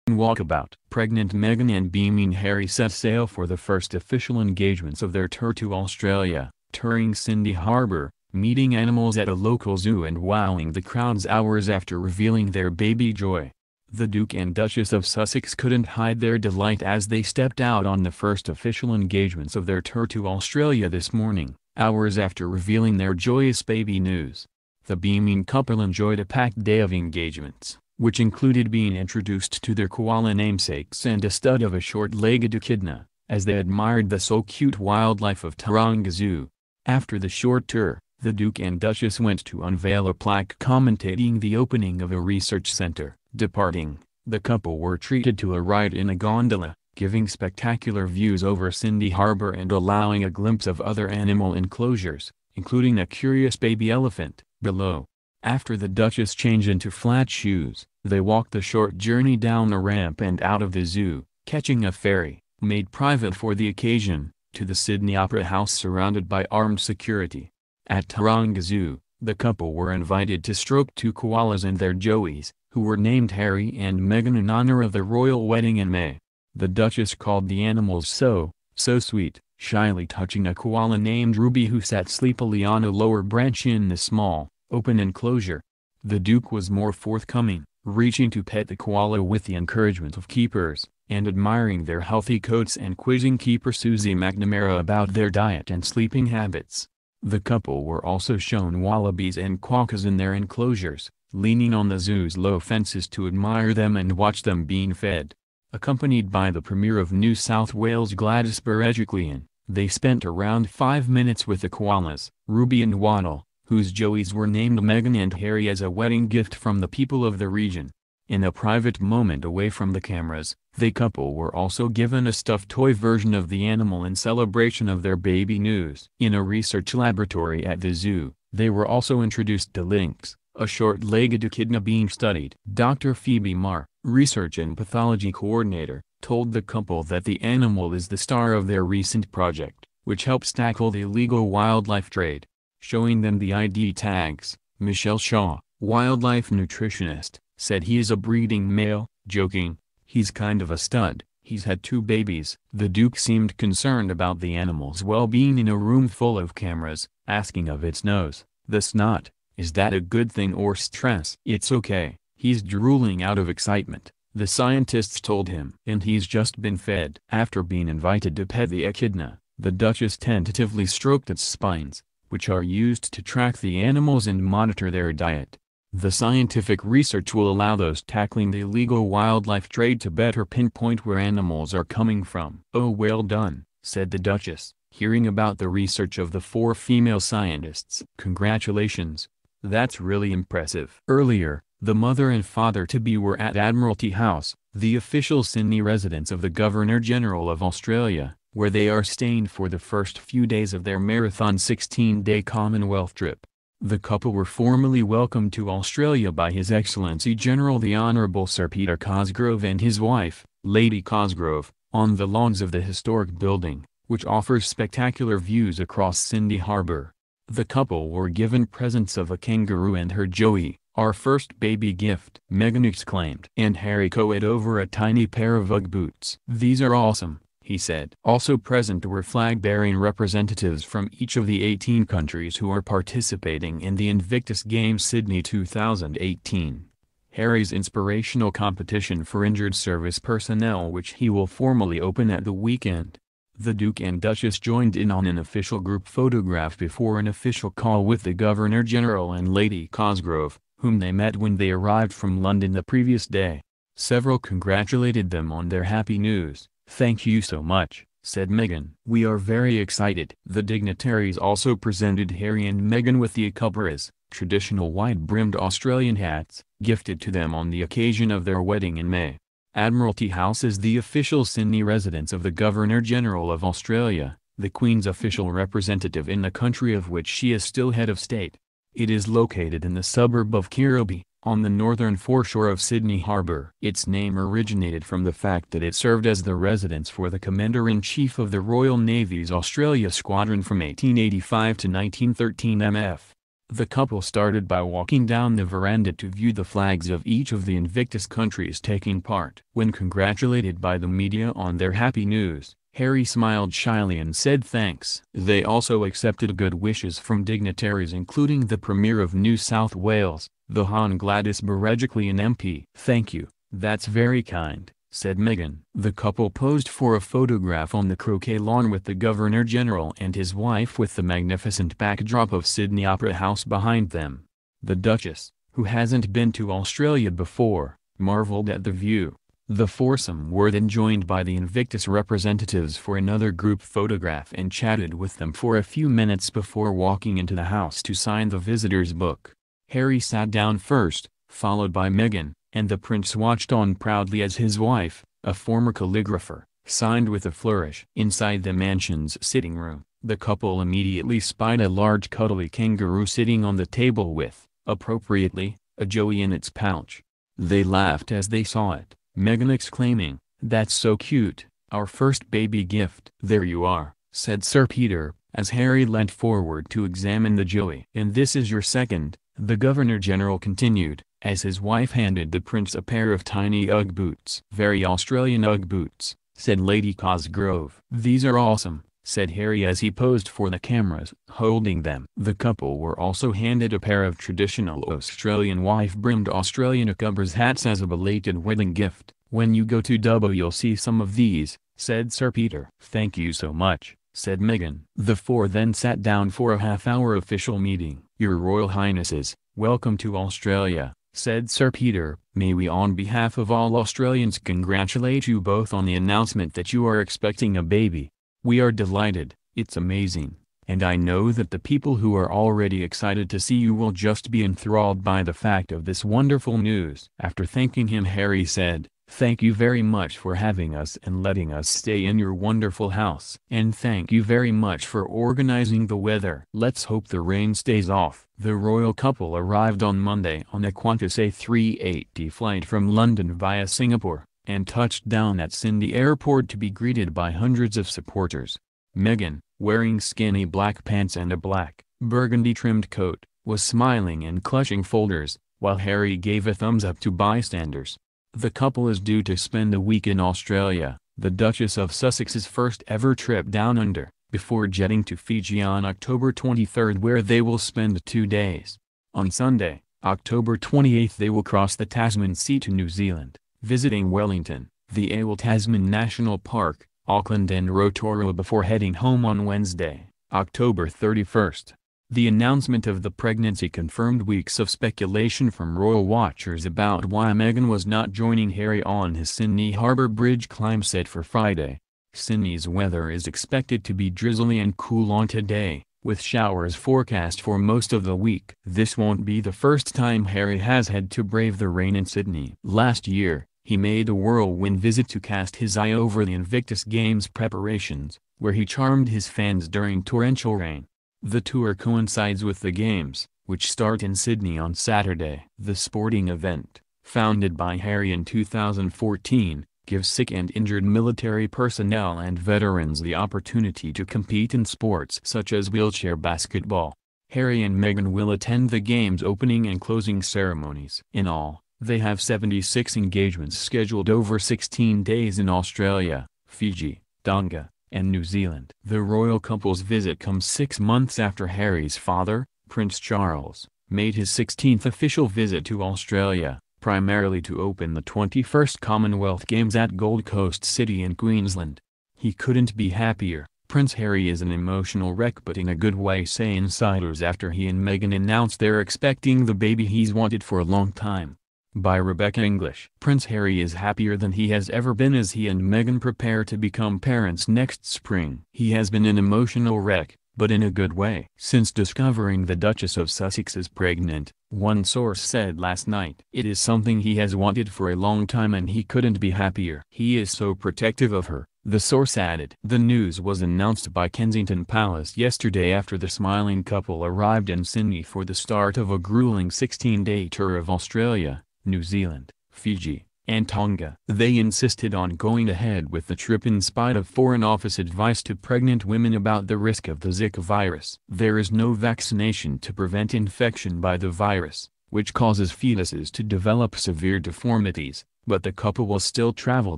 Walkabout. Pregnant Meghan and beaming Harry set sail for the first official engagements of their tour to Australia, touring Sydney Harbour, meeting animals at a local zoo and wowing the crowds hours after revealing their baby Joy. The Duke and Duchess of Sussex couldn't hide their delight as they stepped out on the first official engagements of their tour to Australia this morning, hours after revealing their joyous baby news. The beaming couple enjoyed a packed day of engagements, which included being introduced to their koala namesakes and a stud of a short-legged echidna, as they admired the so-cute wildlife of Taronga Zoo. After the short tour, the Duke and Duchess went to unveil a plaque commentating the opening of a research center. Departing, the couple were treated to a ride in a gondola, giving spectacular views over Sydney Harbour and allowing a glimpse of other animal enclosures, including a curious baby elephant, below. After the Duchess changed into flat shoes, they walked the short journey down a ramp and out of the zoo, catching a ferry, made private for the occasion, to the Sydney Opera House surrounded by armed security. At Taronga Zoo, the couple were invited to stroke two koalas and their joeys, who were named Harry and Meghan in honor of the royal wedding in May. The Duchess called the animals so sweet, shyly touching a koala named Ruby who sat sleepily on a lower branch in the small, open enclosure. The Duke was more forthcoming, reaching to pet the koala with the encouragement of keepers, and admiring their healthy coats and quizzing keeper Susie McNamara about their diet and sleeping habits. The couple were also shown wallabies and quokkas in their enclosures, leaning on the zoo's low fences to admire them and watch them being fed. Accompanied by the Premier of New South Wales Gladys Berejiklian, they spent around 5 minutes with the koalas, Ruby and Waddle, whose joeys were named Meghan and Harry as a wedding gift from the people of the region. In a private moment away from the cameras, the couple were also given a stuffed toy version of the animal in celebration of their baby news. In a research laboratory at the zoo, they were also introduced to Lynx, a short-legged echidna being studied. Dr. Phoebe Marr, research and pathology coordinator, told the couple that the animal is the star of their recent project, which helps tackle the illegal wildlife trade. Showing them the ID tags, Michelle Shaw, wildlife nutritionist, said he is a breeding male, joking, "He's kind of a stud, he's had 2 babies." The Duke seemed concerned about the animal's well-being in a room full of cameras, asking of its nose, the snot, "Is that a good thing or stress?" "It's okay, he's drooling out of excitement," the scientists told him. "And he's just been fed." After being invited to pet the echidna, the Duchess tentatively stroked its spines, which are used to track the animals and monitor their diet. The scientific research will allow those tackling the illegal wildlife trade to better pinpoint where animals are coming from. "Oh, well done," said the Duchess, hearing about the research of the 4 female scientists. "Congratulations. That's really impressive." Earlier, the mother and father-to-be were at Admiralty House, the official Sydney residence of the Governor-General of Australia, where they are staying for the first few days of their marathon 16-day Commonwealth trip. The couple were formally welcomed to Australia by His Excellency General the Honourable Sir Peter Cosgrove and his wife, Lady Cosgrove, on the lawns of the historic building, which offers spectacular views across Sydney Harbour. The couple were given presents of a kangaroo and her joey, "Our first baby gift," Meghan exclaimed. And Harry cooed over a tiny pair of Ugg boots. "These are awesome," he said. Also present were flag-bearing representatives from each of the 18 countries who are participating in the Invictus Games Sydney 2018. Harry's inspirational competition for injured service personnel, which he will formally open at the weekend. The Duke and Duchess joined in on an official group photograph before an official call with the Governor-General and Lady Cosgrove, whom they met when they arrived from London the previous day. Several congratulated them on their happy news. "Thank you so much," said Meghan. "We are very excited." The dignitaries also presented Harry and Meghan with the akubras, traditional wide-brimmed Australian hats, gifted to them on the occasion of their wedding in May. Admiralty House is the official Sydney residence of the Governor-General of Australia, the Queen's official representative in the country of which she is still head of state. It is located in the suburb of Kirribilli, on the northern foreshore of Sydney Harbour. Its name originated from the fact that it served as the residence for the Commander-in-Chief of the Royal Navy's Australia Squadron from 1885 to 1913 MF. The couple started by walking down the veranda to view the flags of each of the Invictus countries taking part. When congratulated by the media on their happy news, Harry smiled shyly and said thanks. They also accepted good wishes from dignitaries including the Premier of New South Wales, the Hon Gladys Berejiklian MP. "Thank you, that's very kind," said Meghan. The couple posed for a photograph on the croquet lawn with the Governor-General and his wife with the magnificent backdrop of Sydney Opera House behind them. The Duchess, who hasn't been to Australia before, marveled at the view. The foursome were then joined by the Invictus representatives for another group photograph and chatted with them for a few minutes before walking into the house to sign the visitor's book. Harry sat down first, followed by Meghan, and the prince watched on proudly as his wife, a former calligrapher, signed with a flourish. Inside the mansion's sitting room, the couple immediately spied a large cuddly kangaroo sitting on the table with, appropriately, a joey in its pouch. They laughed as they saw it, Meghan exclaiming, "That's so cute, our first baby gift." "There you are," said Sir Peter, as Harry leant forward to examine the joey. "And this is your second," the Governor-General continued, as his wife handed the prince a pair of tiny Ugg boots. "Very Australian Ugg boots," said Lady Cosgrove. "These are awesome," said Harry as he posed for the cameras, holding them. The couple were also handed a pair of traditional Australian wife-brimmed Australian Cubbers hats as a belated wedding gift. "When you go to Dubai you'll see some of these," said Sir Peter. "Thank you so much," said Meghan. The four then sat down for a half-hour official meeting. "Your Royal Highnesses, welcome to Australia," said Sir Peter. "May we on behalf of all Australians congratulate you both on the announcement that you are expecting a baby. We are delighted, it's amazing, and I know that the people who are already excited to see you will just be enthralled by the fact of this wonderful news." After thanking him, Harry said, "Thank you very much for having us and letting us stay in your wonderful house. And thank you very much for organizing the weather. Let's hope the rain stays off." The royal couple arrived on Monday on a Qantas A380 flight from London via Singapore, and touched down at Sydney Airport to be greeted by hundreds of supporters. Meghan, wearing skinny black pants and a black, burgundy-trimmed coat, was smiling and clutching folders, while Harry gave a thumbs-up to bystanders. The couple is due to spend a week in Australia, the Duchess of Sussex's first ever trip down under, before jetting to Fiji on October 23 where they will spend 2 days. On Sunday, October 28 they will cross the Tasman Sea to New Zealand, visiting Wellington, the AWOL Tasman National Park, Auckland and Rotorua before heading home on Wednesday, October 31. The announcement of the pregnancy confirmed weeks of speculation from royal watchers about why Meghan was not joining Harry on his Sydney Harbour Bridge climb set for Friday. Sydney's weather is expected to be drizzly and cool on today, with showers forecast for most of the week. This won't be the first time Harry has had to brave the rain in Sydney. Last year, he made a whirlwind visit to cast his eye over the Invictus Games preparations, where he charmed his fans during torrential rain. The tour coincides with the Games, which start in Sydney on Saturday. The sporting event, founded by Harry in 2014, gives sick and injured military personnel and veterans the opportunity to compete in sports such as wheelchair basketball. Harry and Meghan will attend the Games opening and closing ceremonies. In all, they have 76 engagements scheduled over 16 days in Australia, Fiji, Tonga, and New Zealand. The royal couple's visit comes 6 months after Harry's father, Prince Charles, made his 16th official visit to Australia, primarily to open the 21st Commonwealth Games at Gold Coast City in Queensland. He couldn't be happier. Prince Harry is an emotional wreck but in a good way, say insiders after he and Meghan announced they're expecting the baby he's wanted for a long time. By Rebecca English. Prince Harry is happier than he has ever been as he and Meghan prepare to become parents next spring. He has been an emotional wreck, but in a good way. Since discovering the Duchess of Sussex is pregnant, one source said last night. It is something he has wanted for a long time and he couldn't be happier. He is so protective of her, the source added. The news was announced by Kensington Palace yesterday after the smiling couple arrived in Sydney for the start of a grueling 16-day tour of Australia, New Zealand, Fiji, and Tonga. They insisted on going ahead with the trip in spite of Foreign Office advice to pregnant women about the risk of the Zika virus. There is no vaccination to prevent infection by the virus, which causes fetuses to develop severe deformities, but the couple will still travel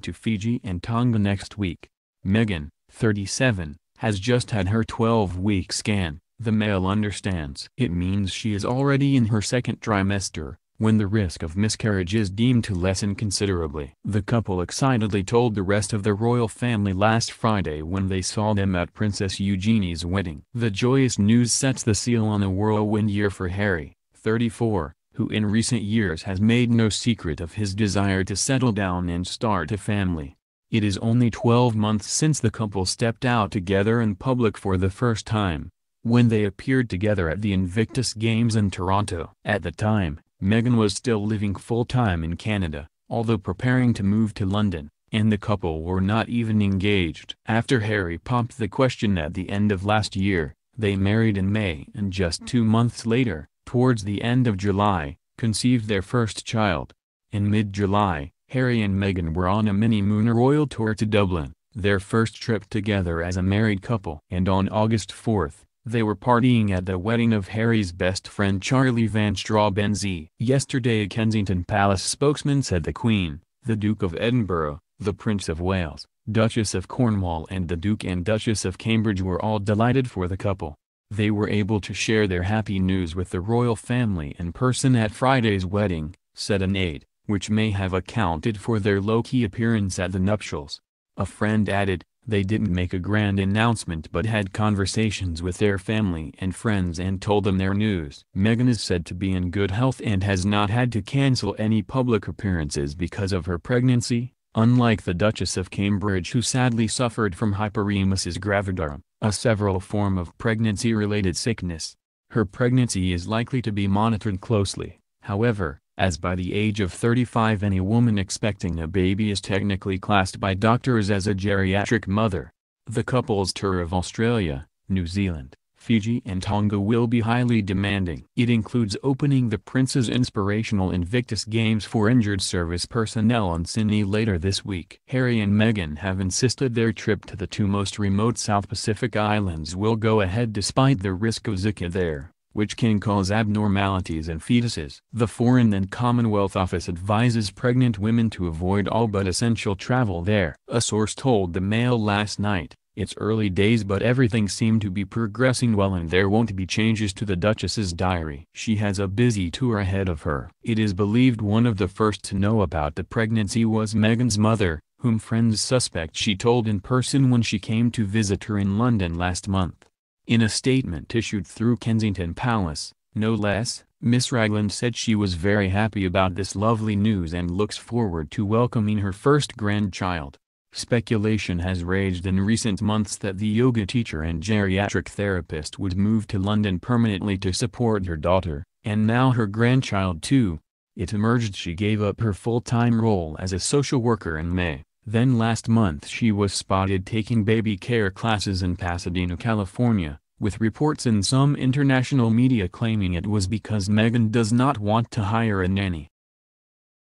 to Fiji and Tonga next week. Meghan, 37, has just had her 12-week scan. The Mail understands. It means she is already in her second trimester, when the risk of miscarriage is deemed to lessen considerably. The couple excitedly told the rest of the royal family last Friday when they saw them at Princess Eugenie's wedding. The joyous news sets the seal on a whirlwind year for Harry, 34, who in recent years has made no secret of his desire to settle down and start a family. It is only 12 months since the couple stepped out together in public for the first time, when they appeared together at the Invictus Games in Toronto. At the time, Meghan was still living full-time in Canada, although preparing to move to London, and the couple were not even engaged. After Harry popped the question at the end of last year, they married in May and just 2 months later, towards the end of July, conceived their first child. In mid-July, Harry and Meghan were on a mini-moon royal tour to Dublin, their first trip together as a married couple. And on August 4th, they were partying at the wedding of Harry's best friend Charlie Van Straubenzee. Yesterday a Kensington Palace spokesman said the Queen, the Duke of Edinburgh, the Prince of Wales, Duchess of Cornwall and the Duke and Duchess of Cambridge were all delighted for the couple. They were able to share their happy news with the royal family in person at Friday's wedding, said an aide, which may have accounted for their low-key appearance at the nuptials. A friend added, they didn't make a grand announcement but had conversations with their family and friends and told them their news. Meghan is said to be in good health and has not had to cancel any public appearances because of her pregnancy, unlike the Duchess of Cambridge who sadly suffered from hyperemesis gravidarum, a several form of pregnancy-related sickness. Her pregnancy is likely to be monitored closely, however, as by the age of 35 any woman expecting a baby is technically classed by doctors as a geriatric mother. The couple's tour of Australia, New Zealand, Fiji and Tonga will be highly demanding. It includes opening the Prince's inspirational Invictus Games for injured service personnel on Sydney later this week. Harry and Meghan have insisted their trip to the two most remote South Pacific islands will go ahead despite the risk of Zika there, which can cause abnormalities in fetuses. The Foreign and Commonwealth Office advises pregnant women to avoid all but essential travel there. A source told the Mail last night, it's early days but everything seemed to be progressing well and there won't be changes to the Duchess's diary. She has a busy tour ahead of her. It is believed one of the first to know about the pregnancy was Meghan's mother, whom friends suspect she told in person when she came to visit her in London last month. In a statement issued through Kensington Palace, no less, Miss Ragland said she was very happy about this lovely news and looks forward to welcoming her first grandchild. Speculation has raged in recent months that the yoga teacher and geriatric therapist would move to London permanently to support her daughter, and now her grandchild too. It emerged she gave up her full-time role as a social worker in May. Then last month she was spotted taking baby care classes in Pasadena, California, with reports in some international media claiming it was because Meghan does not want to hire a nanny.